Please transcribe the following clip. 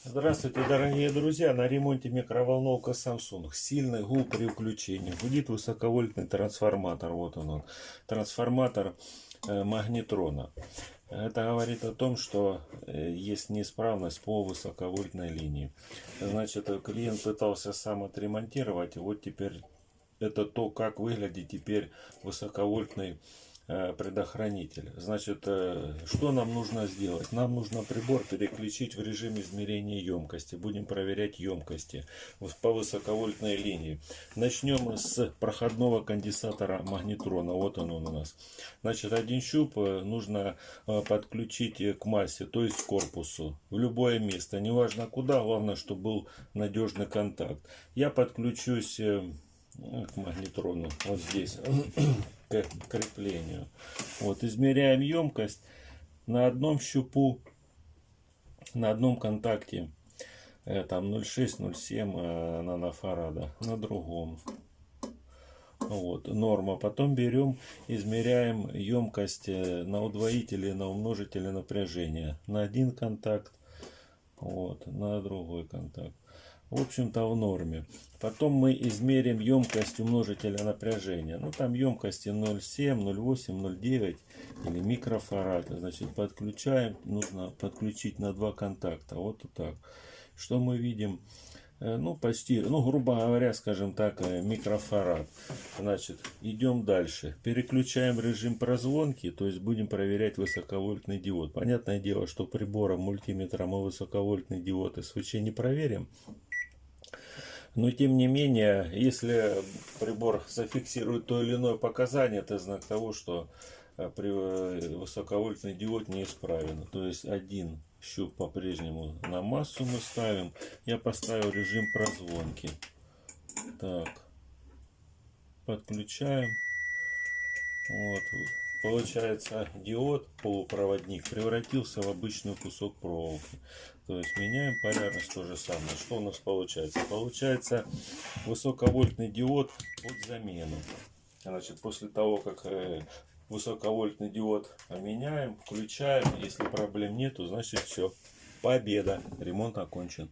Здравствуйте, дорогие друзья! На ремонте микроволновка Samsung. Сильный гул при включении. Гудит высоковольтный трансформатор. Вот он. Трансформатор магнетрона. Это говорит о том, что есть неисправность по высоковольтной линии. Значит, клиент пытался сам отремонтировать. Вот теперь это то, как выглядит теперь высоковольтный предохранитель. Значит, что нам нужно сделать? Нам нужно прибор переключить в режим измерения емкости. Будем проверять емкости по высоковольтной линии. Начнем с проходного конденсатора магнетрона. Вот он у нас. Значит, один щуп нужно подключить к массе, то есть к корпусу, в любое место. Неважно куда, главное, чтобы был надежный контакт. Я подключусь к магнетрону вот здесь к креплению. Вот, измеряем емкость на одном щупу, на одном контакте там 0,6-0,7 нанофарада, на другом. Вот, норма. Потом берем, измеряем емкость на удвоителе, на умножителе напряжения. На один контакт, вот, на другой контакт. В общем-то в норме. Потом мы измерим емкость умножителя напряжения. Ну там емкости 0,7, 0,8, 0,9 или микрофарад. Значит, подключаем. Нужно подключить на два контакта. Вот так. Что мы видим? Ну почти, ну грубо говоря, скажем так, микрофарад. Значит, идем дальше. Переключаем режим прозвонки, то есть будем проверять высоковольтный диод. Понятное дело, что прибором, мультиметром мы высоковольтный диод СВЧ не проверим. Но тем не менее, если прибор зафиксирует то или иное показание, это знак того, что высоковольтный диод неисправен. То есть один щуп по-прежнему на массу мы ставим. Я поставил режим прозвонки. Так, подключаем. Вот. Получается, диод, полупроводник, превратился в обычный кусок проволоки. То есть меняем полярность, то же самое. Что у нас получается? Получается высоковольтный диод под замену. Значит, после того, как высоковольтный диод меняем, включаем. Если проблем нету, значит все. Победа. Ремонт окончен.